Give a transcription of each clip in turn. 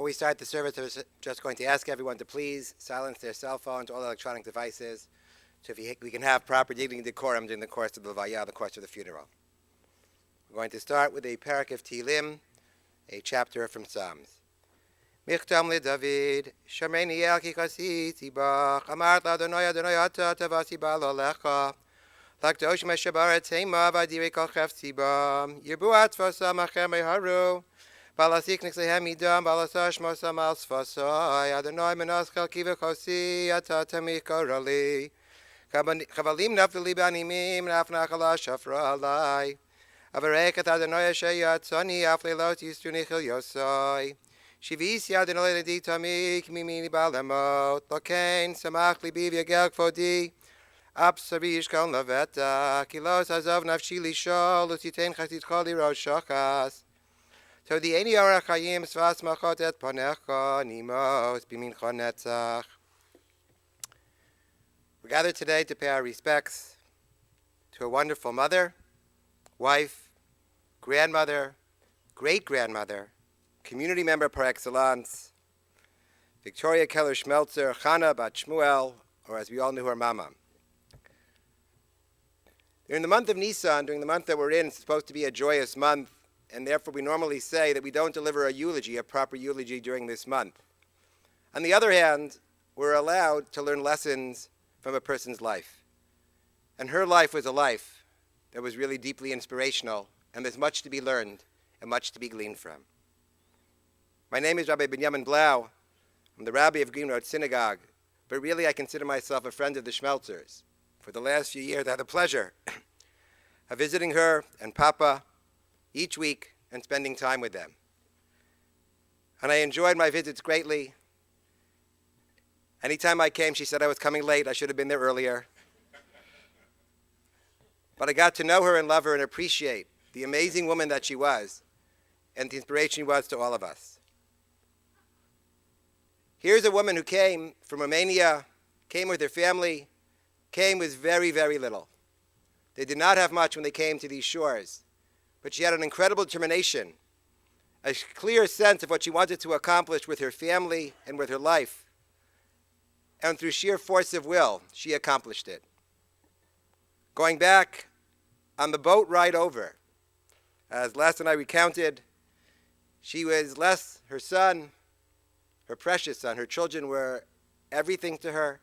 Before we start the service, I was just going to ask everyone to please silence their cell phones, all electronic devices, so we can have proper dignity and decorum during the course of the Levaya, the course of the funeral. We're going to start with a parak of Tehillim, a chapter from Psalms. Michtam leDavid, Shomreni el ki kasiti bach, amart Adonai Adonai ata tavasi balo lecha, lakdosh meshabaret heima vadiri kol chefti ba, yirbu atzvasa machem eharu, balasik nixlehem idam, balasash mosam al sfasai, Adonai menaschel kivachosi ata tamich korali, chavalim nafli banimim nafnachala shafra alai, avarekat Adonai sheyatzani aflelot yistunichil yosai, Shivis Adonai ledi tamik mimini balamot, lokein samach libi v'yagel kfodi, Absarish kol naveta, kilos azov nafshi lishol, usitein chasitcho liroshachas. So the eni arachayim svas machot et panecha, nimos bimincha netzach. We gathered today to pay our respects to a wonderful mother, wife, grandmother, great-grandmother, community member par excellence, Victoria Keller Schmelzer, Chana Bat Shmuel, or as we all knew her mama. During the month of Nisan, during the month that we're in, it's supposed to be a joyous month, and therefore we normally say that we don't deliver a eulogy, a proper eulogy during this month. On the other hand, we're allowed to learn lessons from a person's life. And her life was a life that was really deeply inspirational, and there's much to be learned and much to be gleaned from. My name is Rabbi Benjamin Blau. I'm the rabbi of Green Road Synagogue, but really I consider myself a friend of the Schmelzers. For the last few years, I had the pleasure of visiting her and Papa each week and spending time with them. And I enjoyed my visits greatly. Anytime I came, she said I was coming late. I should have been there earlier. But I got to know her and love her and appreciate the amazing woman that she was and the inspiration she was to all of us. Here's a woman who came from Romania, came with her family, came with very, very little. They did not have much when they came to these shores, but she had an incredible determination, a clear sense of what she wanted to accomplish with her family and with her life. And through sheer force of will, she accomplished it. Going back on the boat ride over, as last night I recounted, she was less her son, her precious son. Her children were everything to her.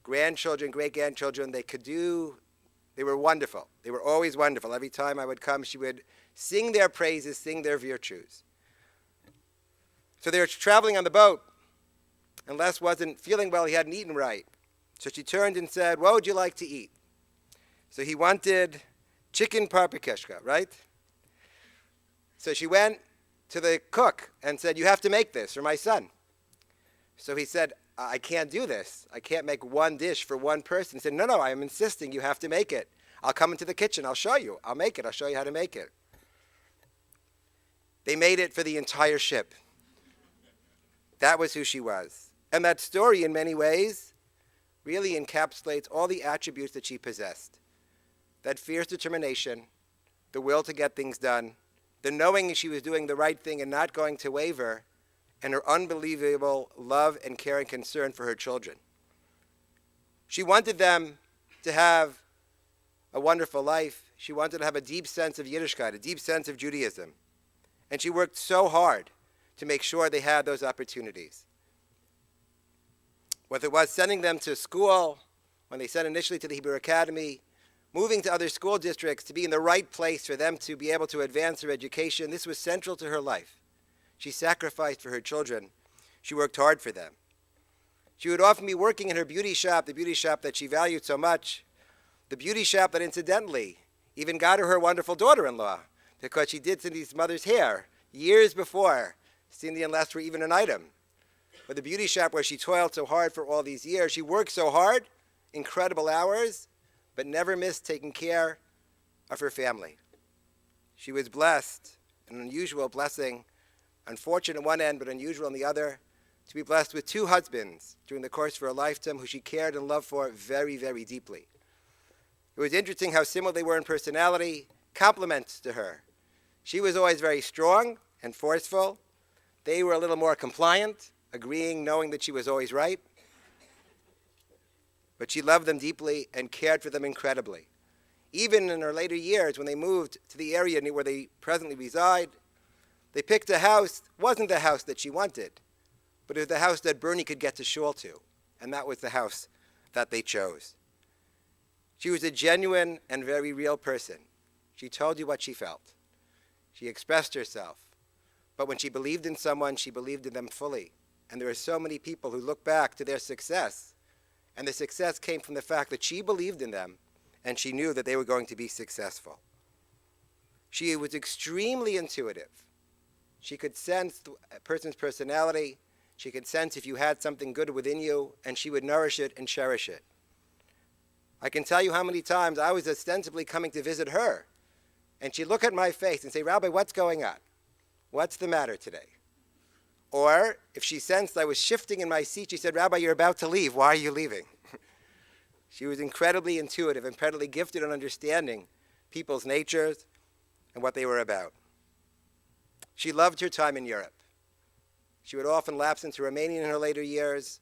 Grandchildren, great-grandchildren, they were wonderful. They were always wonderful. Every time I would come, she would sing their praises, sing their virtues. So they were traveling on the boat, and Les wasn't feeling well. He hadn't eaten right. So she turned and said, "What would you like to eat?" So he wanted chicken parpikeshka, right? So she went to the cook and said, "You have to make this for my son." So he said, "I can't do this. I can't make one dish for one person." He said, No, I am insisting you have to make it. I'll come into the kitchen. I'll show you. I'll make it. I'll show you how to make it. They made it for the entire ship. That was who she was. And that story, in many ways, really encapsulates all the attributes that she possessed. That fierce determination, the will to get things done, the knowing she was doing the right thing and not going to waver, and her unbelievable love and care and concern for her children. She wanted them to have a wonderful life. She wanted to have a deep sense of Yiddishkeit, a deep sense of Judaism. And she worked so hard to make sure they had those opportunities. Whether it was sending them to school, when they sent initially to the Hebrew Academy, moving to other school districts to be in the right place for them to be able to advance their education, this was central to her life. She sacrificed for her children. She worked hard for them. She would often be working in her beauty shop, the beauty shop that she valued so much, the beauty shop that incidentally even got her wonderful daughter-in-law, because she did Cindy's mother's hair years before Cindy and Les were even an item. But the beauty shop where she toiled so hard for all these years, she worked so hard, incredible hours, but never missed taking care of her family. She was blessed, an unusual blessing, unfortunate on one end, but unusual on the other, to be blessed with two husbands during the course of her lifetime who she cared and loved for very, very deeply. It was interesting how similar they were in personality, compliments to her. She was always very strong and forceful. They were a little more compliant, agreeing, knowing that she was always right. But she loved them deeply and cared for them incredibly. Even in her later years, when they moved to the area where they presently reside, they picked a house. It wasn't the house that she wanted, but it was the house that Bernie could get to shul to, and that was the house that they chose. She was a genuine and very real person. She told you what she felt. She expressed herself. But when she believed in someone, she believed in them fully. And there are so many people who look back to their success, and the success came from the fact that she believed in them, and she knew that they were going to be successful. She was extremely intuitive. She could sense a person's personality. She could sense if you had something good within you, and she would nourish it and cherish it. I can tell you how many times I was ostensibly coming to visit her, and she'd look at my face and say, "Rabbi, what's going on? What's the matter today?" Or if she sensed I was shifting in my seat, she said, "Rabbi, you're about to leave. Why are you leaving?" She was incredibly intuitive, incredibly gifted in understanding people's natures and what they were about. She loved her time in Europe. She would often lapse into Romania in her later years,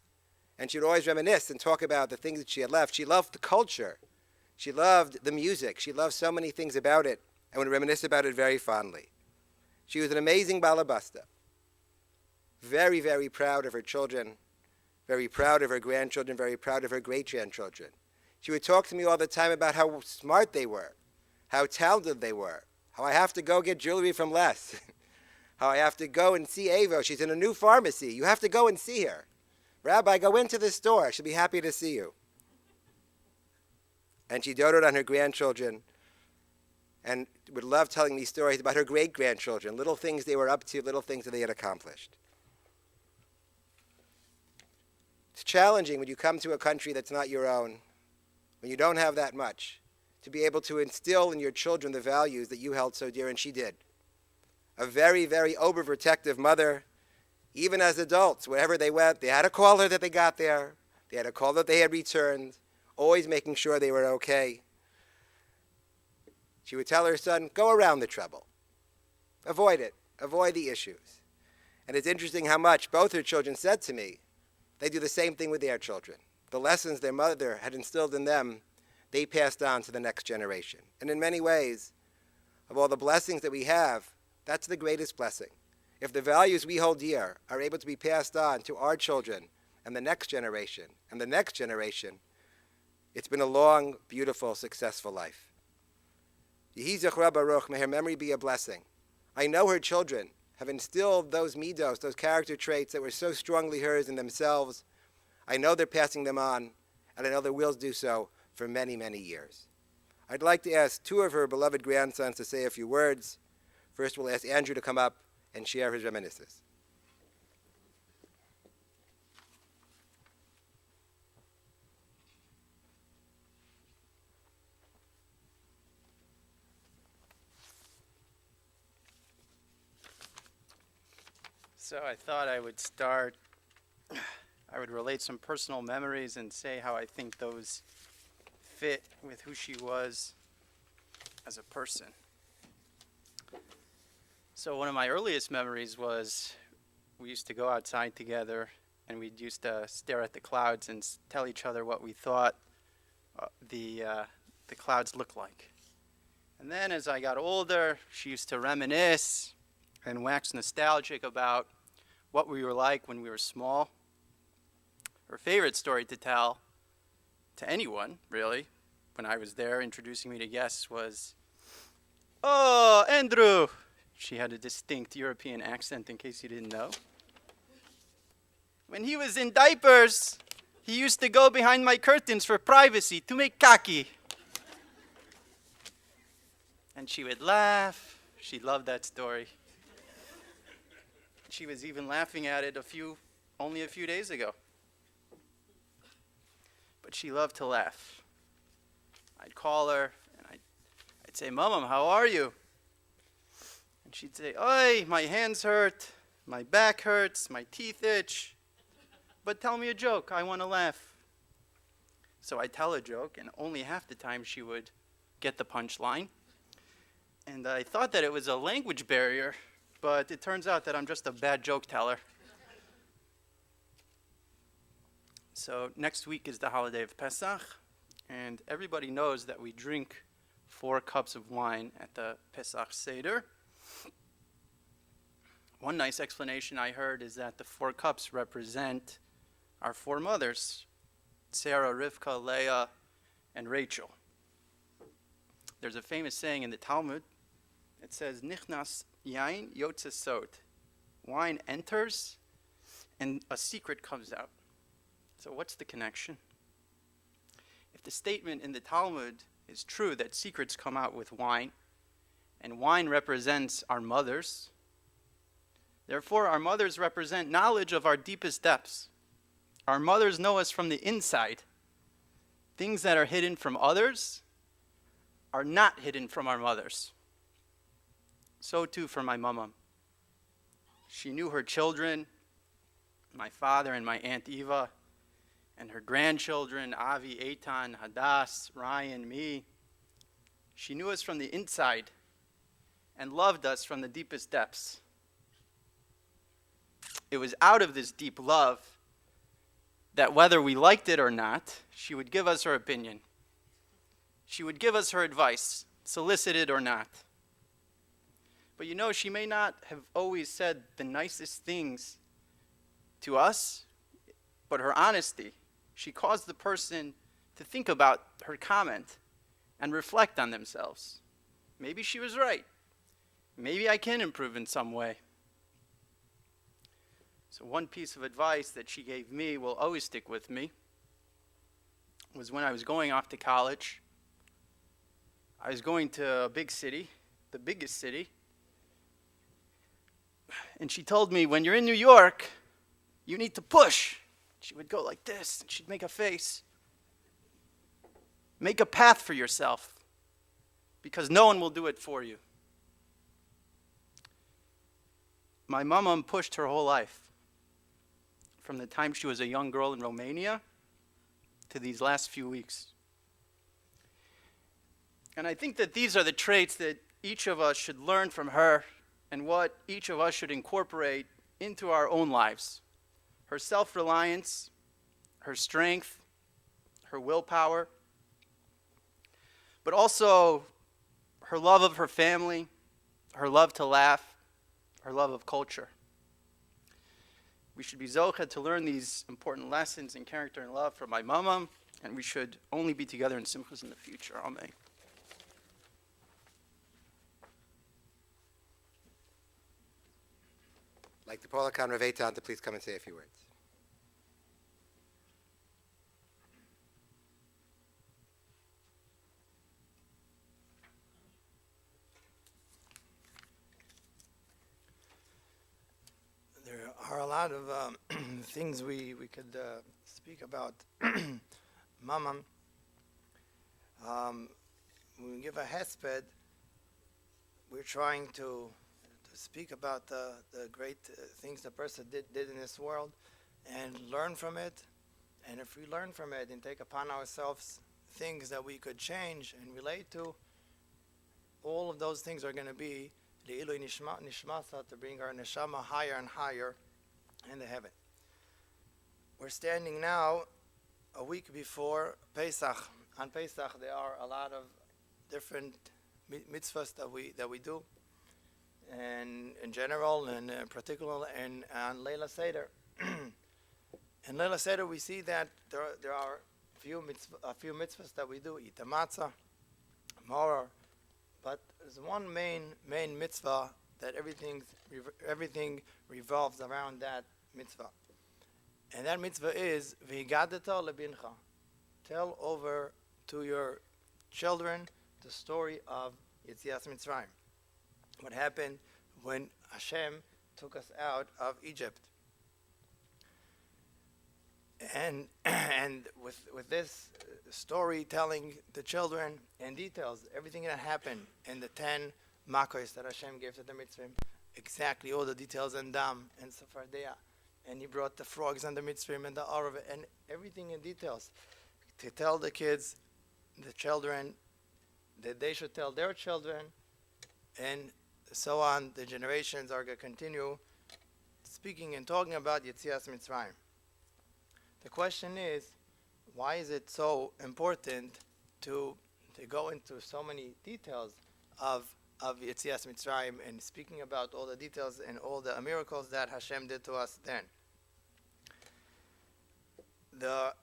and she would always reminisce and talk about the things that she had left. She loved the culture. She loved the music. She loved so many things about it and would reminisce about it very fondly. She was an amazing balabasta. Very, very proud of her children, very proud of her grandchildren, very proud of her great-grandchildren. She would talk to me all the time about how smart they were, how talented they were, how I have to go get jewelry from Les, how I have to go and see Avo. She's in a new pharmacy. You have to go and see her. Rabbi, go into the store. She'll be happy to see you. And she doted on her grandchildren and would love telling me stories about her great-grandchildren, little things they were up to, little things that they had accomplished. It's challenging when you come to a country that's not your own, when you don't have that much, to be able to instill in your children the values that you held so dear, and she did. A very, very overprotective mother. Even as adults, wherever they went, they had to call her that they got there. They had to call that they had returned, always making sure they were okay. She would tell her son, go around the trouble. Avoid it. Avoid the issues. And it's interesting how much both her children said to me, they do the same thing with their children. The lessons their mother had instilled in them, they passed on to the next generation. And in many ways, of all the blessings that we have, that's the greatest blessing. If the values we hold dear are able to be passed on to our children and the next generation and the next generation, it's been a long, beautiful, successful life. Yehi Zechra Baruch, may her memory be a blessing. I know her children have instilled those midos, those character traits that were so strongly hers in themselves. I know they're passing them on, and I know they will do so for many, many years. I'd like to ask two of her beloved grandsons to say a few words. First, we'll ask Andrew to come up and share his reminiscences. So I thought I would relate some personal memories and say how I think those fit with who she was as a person. So one of my earliest memories was we used to go outside together and we used to stare at the clouds and tell each other what we thought the clouds looked like. And then as I got older, she used to reminisce and wax nostalgic about what we were like when we were small. Her favorite story to tell to anyone, really, when I was there introducing me to guests was, "Oh, Andrew." She had a distinct European accent, in case you didn't know. "When he was in diapers, he used to go behind my curtains for privacy to make kaki." And she would laugh. She loved that story. She was even laughing at it only a few days ago. But she loved to laugh. I'd call her and I'd say, "Mom, how are you?" And she'd say, "Oi, my hands hurt, my back hurts, my teeth itch. But tell me a joke, I want to laugh." So I'd tell a joke, and only half the time she would get the punchline. And I thought that it was a language barrier but it turns out that I'm just a bad joke teller. So next week is the holiday of Pesach, and everybody knows that we drink 4 cups of wine at the Pesach Seder. One nice explanation I heard is that the 4 cups represent our 4 mothers, Sarah, Rivka, Leah, and Rachel. There's a famous saying in the Talmud. It says, Nichnas yain yotze sod. Wine enters, and a secret comes out. So what's the connection? If the statement in the Talmud is true that secrets come out with wine, and wine represents our mothers, therefore our mothers represent knowledge of our deepest depths. Our mothers know us from the inside. Things that are hidden from others are not hidden from our mothers. So too for my mama. She knew her children, my father and my Aunt Eva, and her grandchildren, Avi, Eitan, Hadass, Ryan, me. She knew us from the inside and loved us from the deepest depths. It was out of this deep love that whether we liked it or not, she would give us her opinion. She would give us her advice, solicited or not. But you know, she may not have always said the nicest things to us, but her honesty, she caused the person to think about her comment and reflect on themselves. Maybe she was right. Maybe I can improve in some way. So one piece of advice that she gave me will always stick with me was when I was going off to college. I was going to a big city, the biggest city. And she told me, when you're in New York, you need to push. She would go like this, and she'd make a face. Make a path for yourself, because no one will do it for you. My mama pushed her whole life, from the time she was a young girl in Romania to these last few weeks. And I think that these are the traits that each of us should learn from her and what each of us should incorporate into our own lives. Her self-reliance, her strength, her willpower, but also her love of her family, her love to laugh, her love of culture. We should be zocheh to learn these important lessons in character and love from my mama, and we should only be together in simchas in the future. Amen. I'd like to call upon Rav Eitan to please come and say a few words. There are a lot of things we could speak about. Mama, when we give a hesped, we're trying to speak about the great things the person did in this world and learn from it. And if we learn from it and take upon ourselves things that we could change and relate to, all of those things are going to be Le'ilui nishmasa, to bring our neshama higher and higher in the heaven. We're standing now a week before Pesach. On Pesach there are a lot of different mitzvahs that we do, and in general and in particular, and on Leila Seder. In Leila Seder we see that there are a few mitzvahs that we do, eat the matzah, maror. But there's one main mitzvah that everything revolves around that mitzvah. And that mitzvah is v'higadeta lebincha. Tell over to your children the story of Yetzias Mitzrayim. What happened when Hashem took us out of Egypt. And with this story, telling the children in details everything that happened in the 10 makos that Hashem gave to the mitzvah, exactly all the details, and dam and safardea, and He brought the frogs and the mitzvah and the arav and everything in details, to tell the kids, the children, that they should tell their children, and so on, the generations are going to continue speaking and talking about Yetzias Mitzrayim. The question is, why is it so important to go into so many details of Yetzias Mitzrayim and speaking about all the details and all the miracles that Hashem did to us then? There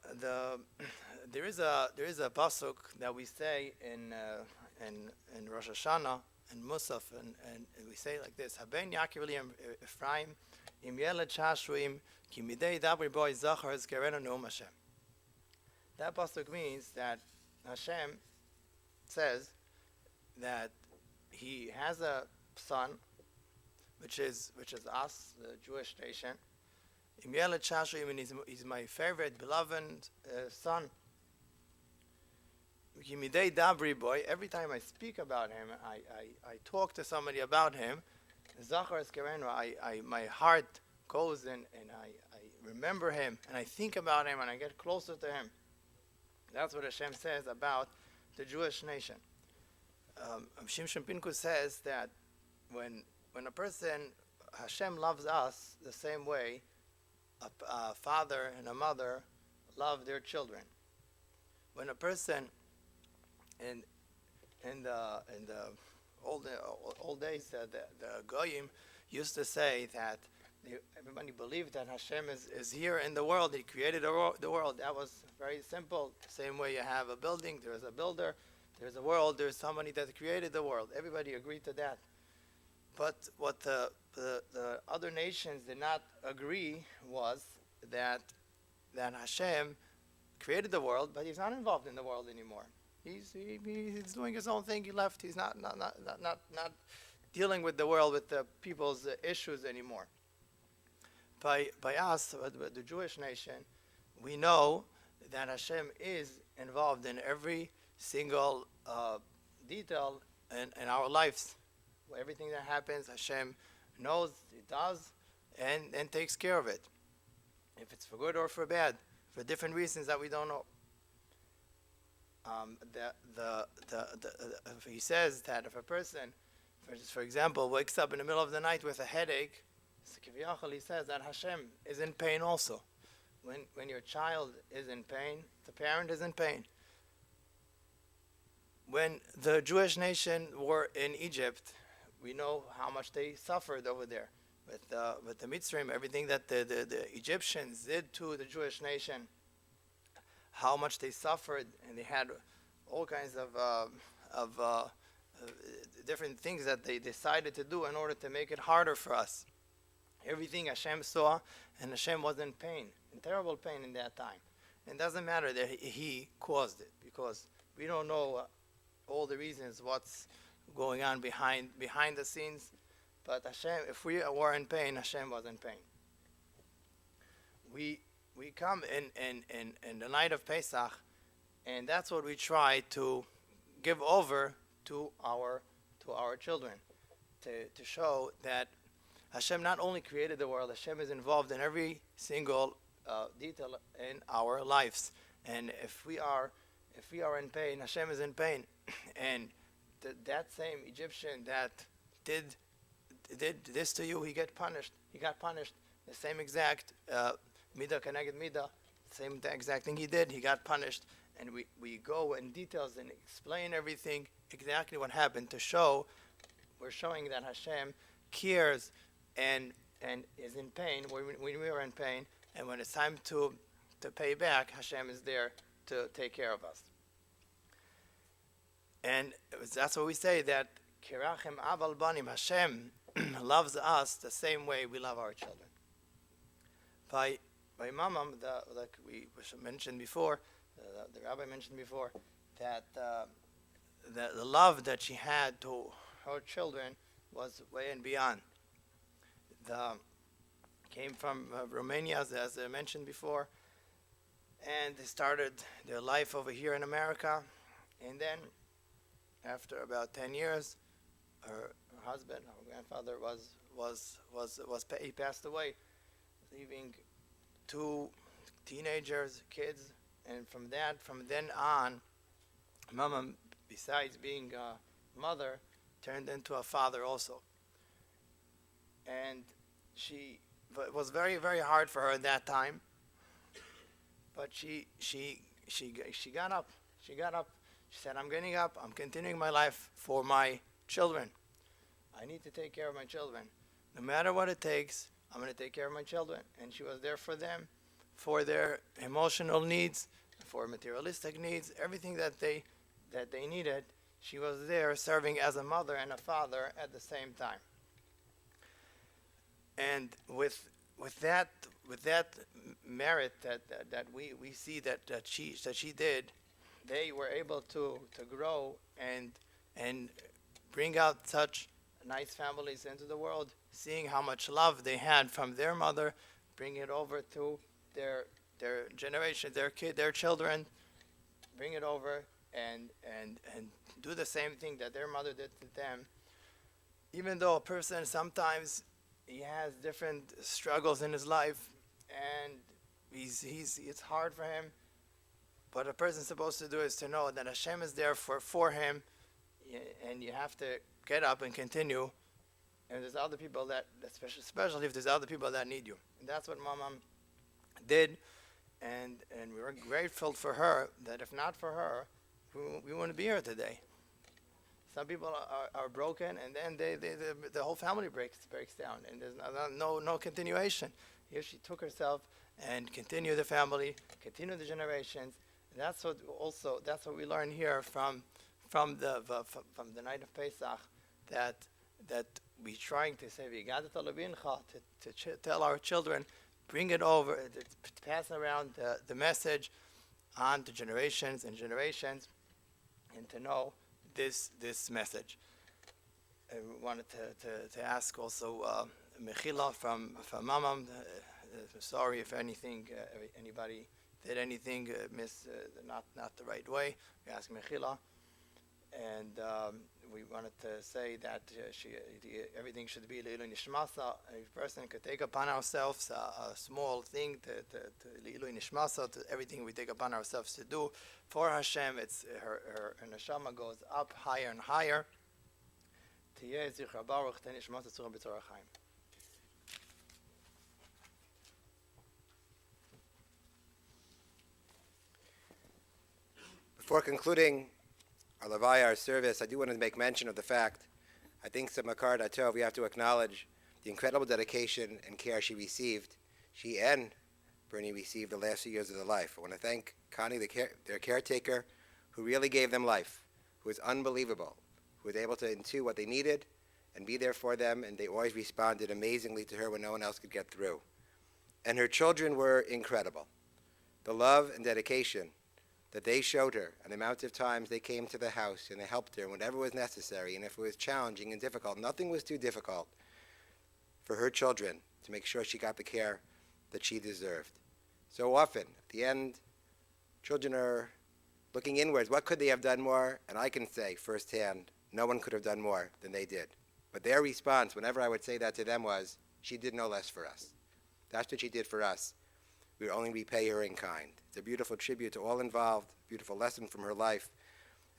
is a pasuk that we say in Rosh Hashanah and Musaf, and we say like this: Haben Yaakov Ephraim im Yeled Shashruim ki midei dabri boy zachar ezkerenu neum Hashem. That pasuk means that Hashem says that He has a son, which is us, the Jewish nation. Im Yeled Shashruim, and he's my favorite, beloved son. Midei dabri boy. Every time I speak about him, I talk to somebody about him. Zachar ezkerenu. My heart goes and I remember him and I think about him and I get closer to him. That's what Hashem says about the Jewish nation. Shimshon Pinkus says that when a person, Hashem loves us the same way a father and a mother love their children. When a person in the old days, the Goyim used to say that everybody believed that Hashem is here in the world. He created the world. That was very simple. Same way you have a building, there's a builder, there's a world, there's somebody that created the world. Everybody agreed to that. But what the other nations did not agree was that Hashem created the world, but He's not involved in the world anymore. He's doing His own thing. He left. He's not dealing with the world, with the people's issues anymore. By us, the Jewish nation, we know that Hashem is involved in every single detail in our lives. Everything that happens, Hashem knows, He does, and takes care of it. If it's for good or for bad, for different reasons that we don't know. He says that if a person, for example, wakes up in the middle of the night with a headache, he says that Hashem is in pain also. When your child is in pain, the parent is in pain. When the Jewish nation were in Egypt, we know how much they suffered over there with the Mitzrayim, everything that the Egyptians did to the Jewish nation, how much they suffered, and they had all kinds of different things that they decided to do in order to make it harder for us. Everything Hashem saw, and Hashem was in pain, in terrible pain in that time. And it doesn't matter that He caused it, because we don't know all the reasons what's going on behind the scenes. But Hashem, if we were in pain, Hashem was in pain. We come in the night of Pesach, and that's what we try to give over to our children, to show that Hashem not only created the world, Hashem is involved in every single detail in our lives. And if we are in pain, Hashem is in pain. And that same Egyptian that did this to you, he got punished. The same exact midah keneged midah, same exact thing he did. He got punished. And we go in details and explain everything, exactly what happened, to show, we're showing that Hashem cares and is in pain when we are in pain, and when it's time to pay back, Hashem is there to take care of us. And that's what we say, that Kirachim Aval Banim, Hashem loves us the same way we love our children. By Mamam, like we mentioned before, the rabbi mentioned before, that the love that she had to her children was way and beyond. Came from Romania, as I mentioned before, and they started their life over here in America. And then, after about 10 years, her husband, her grandfather, he passed away, leaving 2 teenagers, kids. And from then on, Mama, besides being a mother, turned into a father also. and it was very, very hard for her at that time. But she got up. She got up. She said, "I'm getting up. I'm continuing my life for my children. I need to take care of my children. No matter what it takes, I'm going to take care of my children." And she was there for them, for their emotional needs, for materialistic needs, everything that they needed. She was there serving as a mother and a father at the same time. And with that merit that we see that she did, they were able to grow and bring out such nice families into the world, seeing how much love they had from their mother, bring it over to their generation, their children, bring it over and do the same thing that their mother did to them. Even though a person sometimes he has different struggles in his life, and it's hard for him. What a person's supposed to do is to know that Hashem is there for him, and you have to get up and continue. And there's other people that, especially if there's other people that need you. And that's what Mom did, and we were grateful for her. That if not for her, we wouldn't be here today. Some people are broken, and then the whole family breaks down, and there's no continuation. Here she took herself and continued the family, continued the generations. And that's what we learn here from the night of Pesach, that we trying to say to tell our children, bring it over, to pass around the message on to generations and generations, and to know this message. I wanted to ask also Mechila from Mamam. Sorry if anybody did anything not the right way. We ask Mechila, and we wanted to say that everything should be Leilui Nishmasa. A person could take upon ourselves a small thing to Leilui Nishmasa, to everything we take upon ourselves to do for Hashem. It's her neshama goes up higher and higher. Before concluding our Levaya, our service, I do want to make mention of the fact, I think Samakar Datov, we have to acknowledge the incredible dedication and care she received. She and Bernie received the last few years of their life. I want to thank Connie, their caretaker, who really gave them life, who was unbelievable, who was able to intuit what they needed and be there for them, and they always responded amazingly to her when no one else could get through. And her children were incredible. The love and dedication that they showed her, and the amount of times they came to the house and they helped her whenever was necessary, and if it was challenging and difficult, nothing was too difficult for her children to make sure she got the care that she deserved. So often, at the end, children are looking inwards. What could they have done more? And I can say firsthand, no one could have done more than they did. But their response, whenever I would say that to them, was, she did no less for us. That's what she did for us. We will only repay her in kind. It's a beautiful tribute to all involved, beautiful lesson from her life.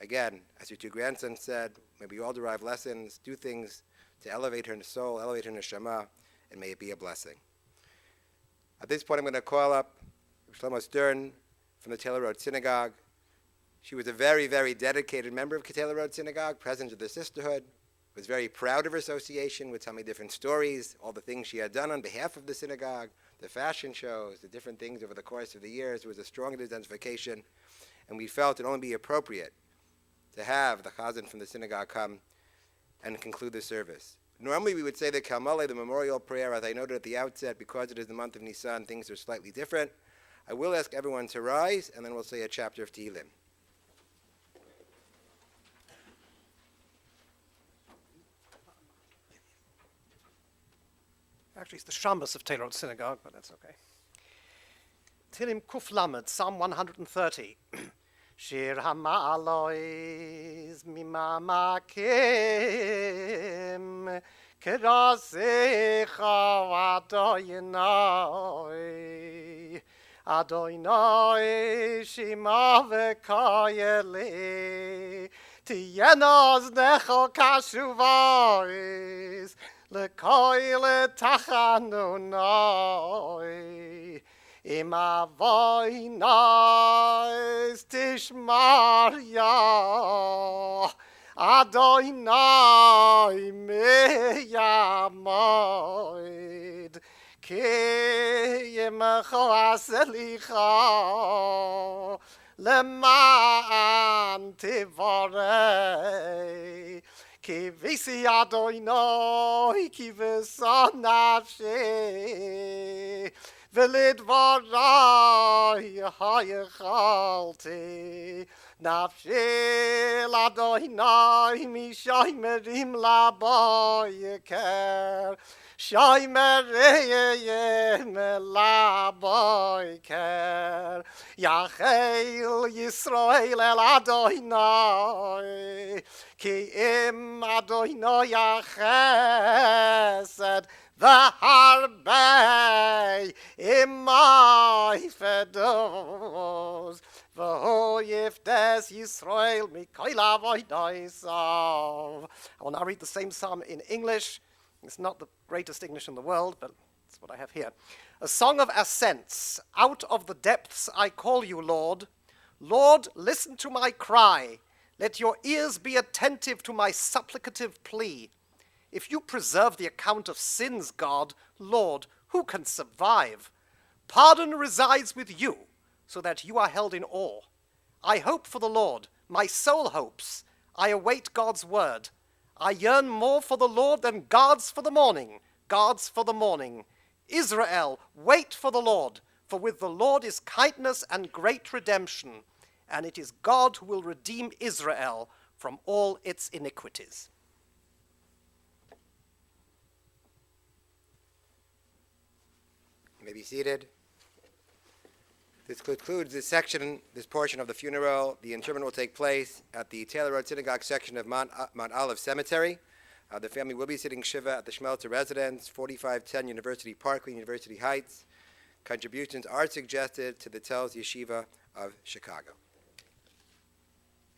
Again, as your two grandsons said, may we all derive lessons, do things to elevate her soul, elevate her neshama, and may it be a blessing. At this point, I'm going to call up Shlomo Stern from the Taylor Road Synagogue. She was a very, very dedicated member of Taylor Road Synagogue, president of the sisterhood, was very proud of her association, would tell me different stories, all the things she had done on behalf of the synagogue, the fashion shows, the different things over the course of the years. There was a strong identification, and we felt it only be appropriate to have the chazan from the synagogue come and conclude the service. Normally we would say the Kalmale, the memorial prayer, as I noted at the outset, because it is the month of Nisan, things are slightly different. I will ask everyone to rise, and then we'll say a chapter of Tehillim. Actually, it's the Shabbos of Taylor Road Synagogue, but that's okay. Tehillim Kuf Lamed, Psalm 130. Shir HaMa'alois Mimamakim Kerasecha Adonai Adonai Shema V'Kayeli Tiyenos Necho Kashuvais lekoile tachanunoi, im avoy nois tishmarya, Adonai meyamoid, ki yimcho aselicha, leman tivorei, ki visi Adonai, ki v'son nafshi, v'lidvorei hayechalti, nafshi l'Adonai mi shoymerim laboiker, shoymerim laboiker, Yachel Yisrael el Adonai, ki im Adonai yachesed, v'harbei imai fedos, v'ho yifdes Yisrael mikoil avoidaisav. I will now read the same psalm in English. It's not the greatest English in the world, but it's what I have here. A song of ascents. Out of the depths I call you, Lord. Lord, listen to my cry. Let your ears be attentive to my supplicative plea. If you preserve the account of sins, God, Lord, who can survive? Pardon resides with you, so that you are held in awe. I hope for the Lord. My soul hopes. I await God's word. I yearn more for the Lord than gods for the morning. Gods for the morning. Israel, wait for the Lord, for with the Lord is kindness and great redemption, and it is God who will redeem Israel from all its iniquities. You may be seated. This concludes this portion of the funeral. The interment will take place at the Taylor Road Synagogue section of Mount Olive Cemetery. The family will be sitting Shiva at the Schmelzer residence, 4510 University Parkway, University Heights. Contributions are suggested to the Telz Yeshiva of Chicago.